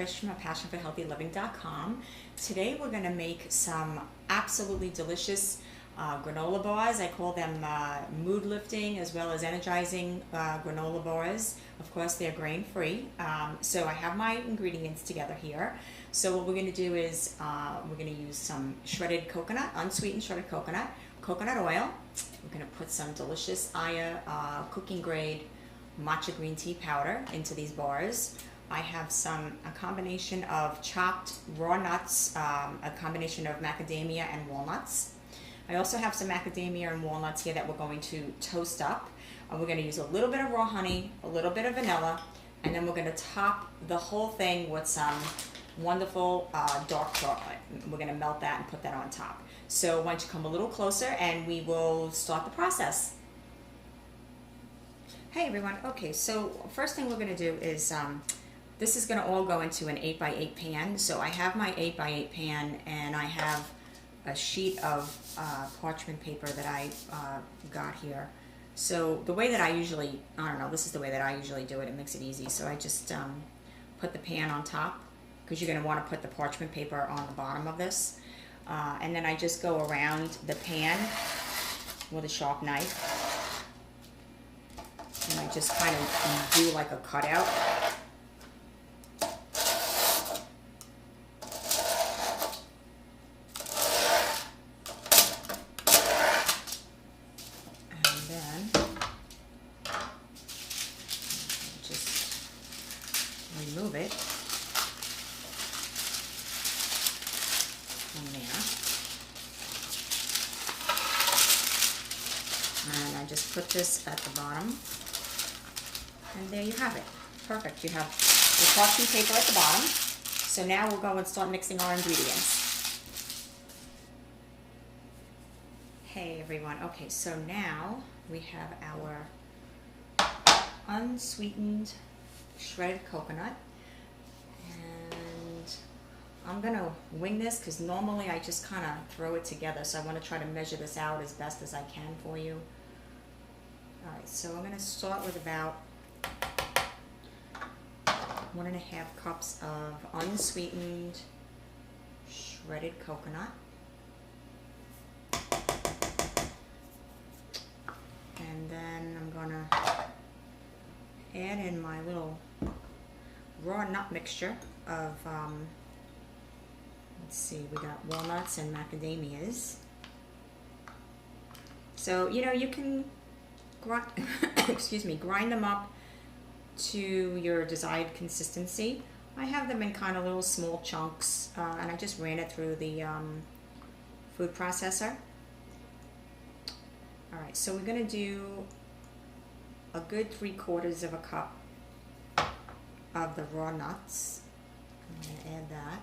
Trish from apassionforhealthyliving.com. Today we're going to make some absolutely delicious granola bars. I call them mood lifting as well as energizing granola bars. Of course, they're grain free. So I have my ingredients together here. So what we're going to do is we're going to use some shredded coconut, unsweetened shredded coconut oil. We're going to put some delicious Aya cooking grade matcha green tea powder into these bars. I have a combination of chopped raw nuts, a combination of macadamia and walnuts. I also have some macadamia and walnuts here that we're going to toast up. We're going to use a little bit of raw honey, a little bit of vanilla, and then we're going to top the whole thing with some wonderful dark chocolate. We're going to melt that and put that on top. So why don't you come a little closer and we will start the process. Hey everyone, okay, so first thing we're going to do is this is going to all go into an 8x8 pan. So I have my 8x8 pan and I have a sheet of parchment paper that I got here. So the way that I usually, this is the way that I usually do it. It makes it easy. So I just put the pan on top because you're going to want to put the parchment paper on the bottom of this. And then I just go around the pan with a sharp knife. And I just kind of do like a cutout. And then just remove it from there. And I just put this at the bottom. And there you have it. Perfect. You have your parchment paper at the bottom. So now we'll go and start mixing our ingredients. Hey everyone. Okay, so now we have our unsweetened shredded coconut. And I'm going to wing this because normally I just kind of throw it together. So I want to try to measure this out as best as I can for you. Alright, so I'm going to start with about 1.5 cups of unsweetened shredded coconut. And then I'm gonna add in my little raw nut mixture of, let's see, we got walnuts and macadamias. So, you can grind them up to your desired consistency. I have them in kind of little small chunks and I just ran it through the food processor. Alright, so we're going to do a good 3/4 of a cup of the raw nuts. I'm going to add that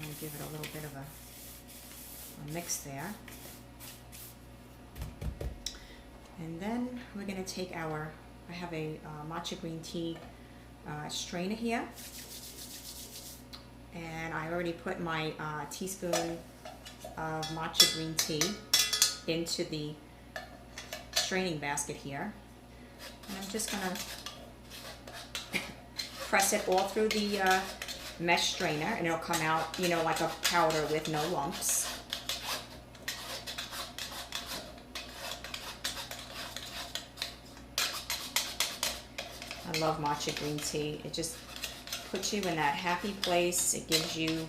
and give it a little bit of a mix there. And then we're going to take I have a matcha green tea strainer here. And I already put my teaspoon of matcha green tea into the straining basket here. And I'm just going to press it all through the mesh strainer and it'll come out, like a powder with no lumps. I love matcha green tea. It just puts you in that happy place. It gives you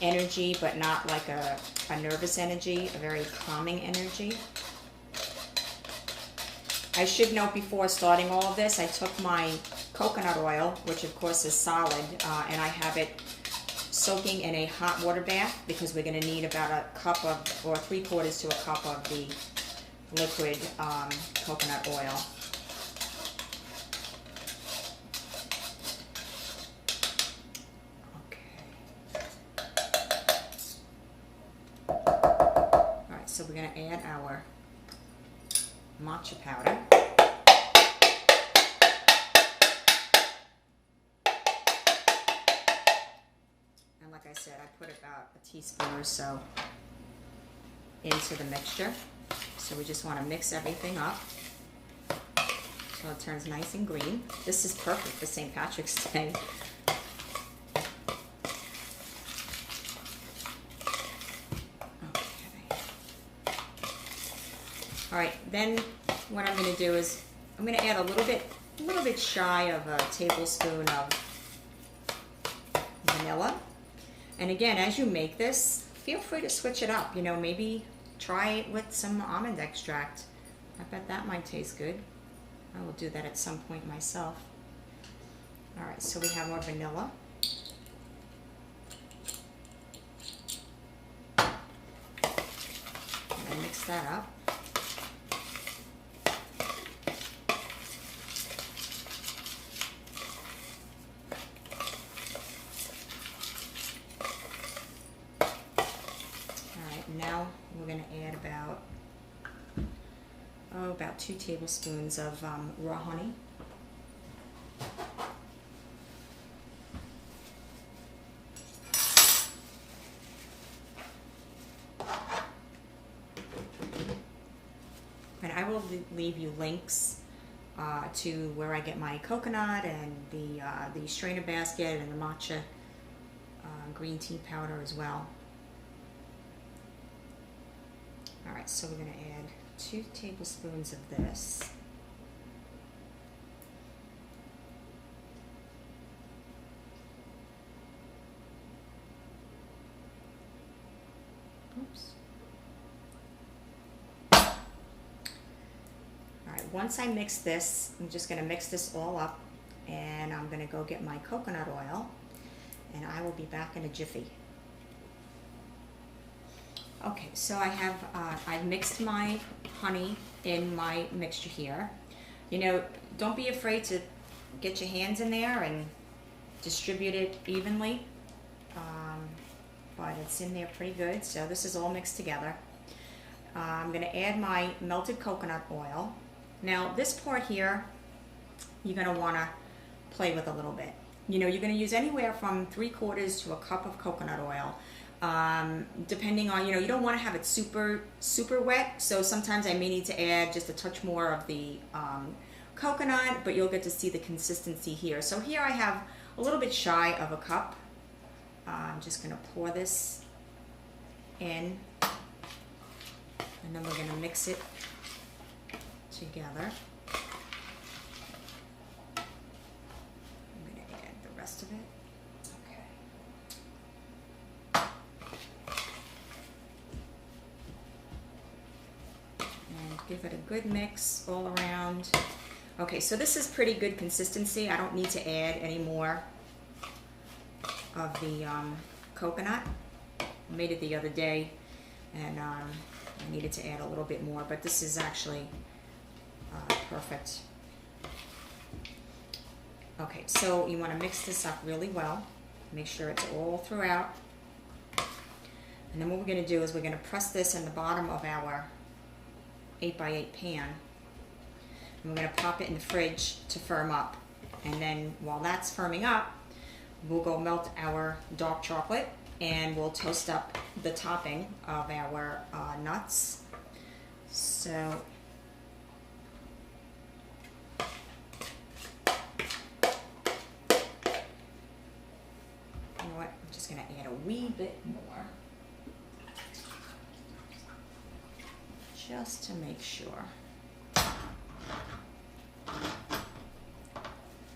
energy, but not like a nervous energy, a very calming energy. I should note before starting all of this, I took my coconut oil, which of course is solid, and I have it soaking in a hot water bath because we're going to need about a cup of, or 3/4 to a cup of the liquid coconut oil. So we're going to add our matcha powder. And like I said, I put about a teaspoon or so into the mixture. So we just want to mix everything up. so it turns nice and green. This is perfect for St. Patrick's Day. Okay. All right, then what I'm going to do is I'm going to add a little bit shy of a tablespoon of vanilla. And again, as you make this, feel free to switch it up. You know, maybe try it with some almond extract. I bet that might taste good. I will do that at some point myself. All right, so we have our vanilla. And mix that up. Now we're going to add about 2 tablespoons of raw honey. And I will leave you links to where I get my coconut and the strainer basket and the matcha green tea powder as well. All right, so we're going to add 2 tablespoons of this. Oops. All right, once I mix this, I'm just going to mix this all up, and I'm going to go get my coconut oil, and I will be back in a jiffy. Okay, so I've mixed my honey in my mixture here. You know, don't be afraid to get your hands in there and distribute it evenly, but it's in there pretty good. So this is all mixed together. I'm going to add my melted coconut oil. Now this part here, you're going to want to play with a little bit. You know, you're going to use anywhere from 3/4 to a cup of coconut oil. Depending on, you know, you don't want to have it super wet, so sometimes I may need to add just a touch more of the coconut, but you'll get to see the consistency here. So here I have a little bit shy of a cup. I'm just going to pour this in, and then we're going to mix it together. I'm going to add the rest of it. Give it a good mix all around. Okay, so this is pretty good consistency. I don't need to add any more of the coconut. I made it the other day, and I needed to add a little bit more, but this is actually perfect. Okay, so you want to mix this up really well. Make sure it's all throughout. And then what we're going to do is we're going to press this in the bottom of our 8x8 pan, and we're going to pop it in the fridge to firm up. And then while that's firming up, we'll go melt our dark chocolate, and we'll toast up the topping of our nuts. So you know what, I'm just going to add a wee bit more, just to make sure. If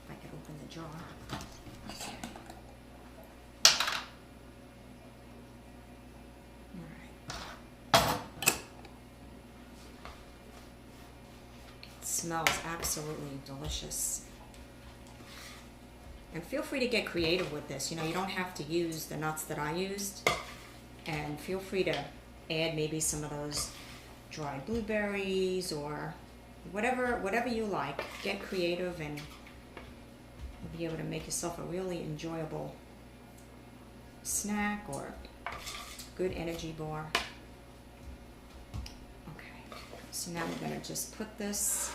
I could open the jar. Okay. All right. It smells absolutely delicious. And feel free to get creative with this. You know, you don't have to use the nuts that I used. And feel free to add maybe some of those dried blueberries or whatever you like. Get creative, and you'll be able to make yourself a really enjoyable snack or good energy bar. Okay, so now we're going to just put this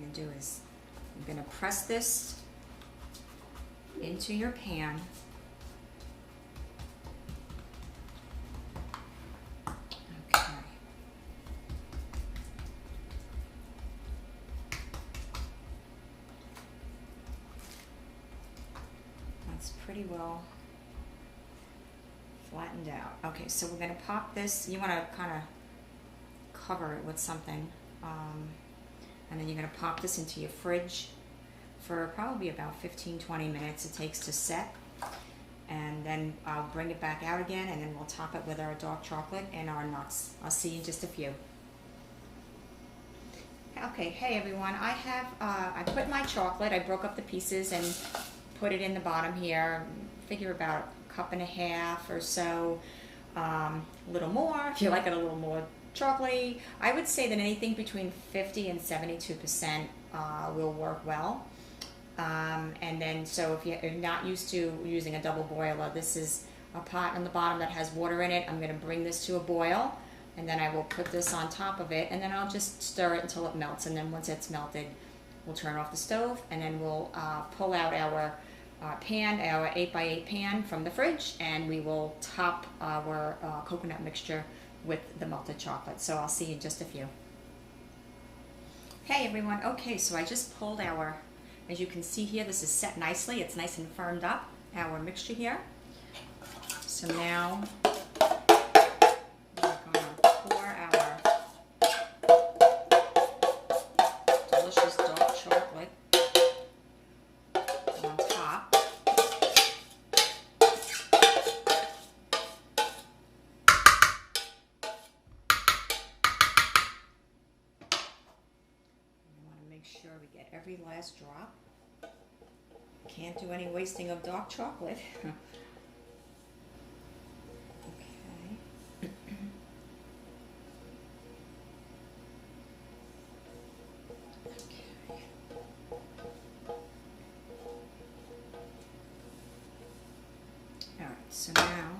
going to do is I'm going to press this into your pan. Okay. That's pretty well flattened out. Okay, so we're going to pop this. You want to kind of cover it with something. And then you're going to pop this into your fridge for probably about 15-20 minutes it takes to set. And then I'll bring it back out again, and then we'll top it with our dark chocolate and our nuts. I'll see you in just a few. Okay, hey everyone, I put my chocolate, I broke up the pieces and put it in the bottom here. Figure about a cup and a half or so, a little more if you like it a little more chocolatey. I would say that anything between 50 and 72% will work well. And then, so if you're not used to using a double boiler, this is a pot on the bottom that has water in it. I'm going to bring this to a boil, and then I will put this on top of it, and then I'll just stir it until it melts. And then once it's melted, we'll turn off the stove, and then we'll pull out our pan, our 8x8 pan from the fridge, and we will top our coconut mixture with the melted chocolate. So I'll see you in just a few. Hey everyone, okay, so I just pulled our, as you can see here, this is set nicely. It's nice and firmed up, our mixture here. So now we're going to pour our delicious dark chocolate on top. Sure we get every last drop. Can't do any wasting of dark chocolate. Okay. Okay. All right, so now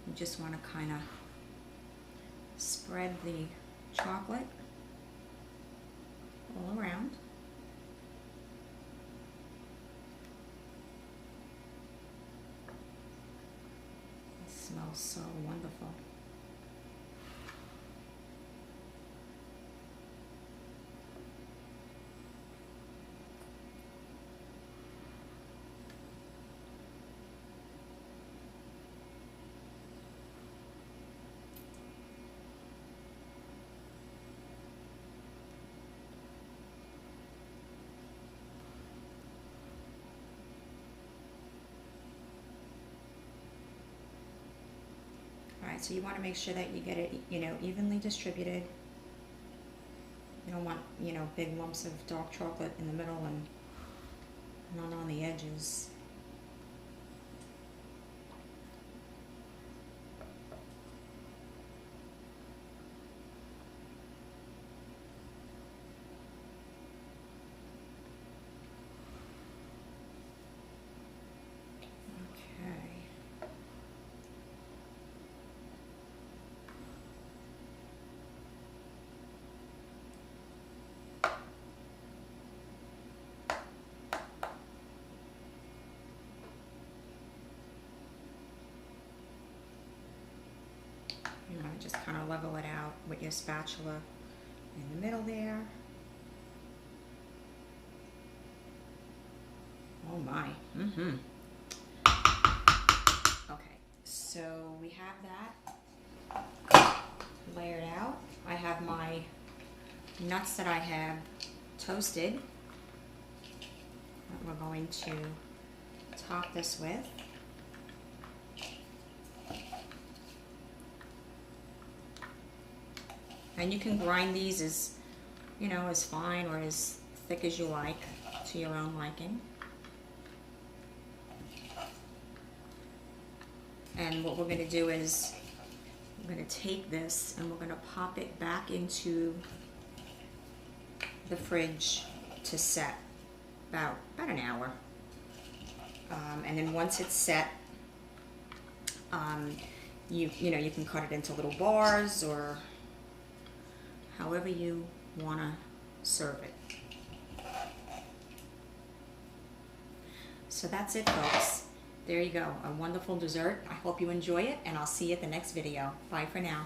we just want to kind of spread the chocolate all around. It smells so wonderful. Alright, so you want to make sure that you get it, evenly distributed. You don't want, big lumps of dark chocolate in the middle and none on the edges. Just kind of level it out with your spatula in the middle there. Oh my. Okay, so we have that layered out. I have my nuts that I have toasted that we're going to top this with. And you can grind these as, as fine or as thick as you like, to your own liking. And what we're going to do is, we're going to take this and we're going to pop it back into the fridge to set about an hour. And then once it's set, you can cut it into little bars or however you want to serve it. So that's it, folks. There you go, a wonderful dessert. I hope you enjoy it, and I'll see you at the next video. Bye for now.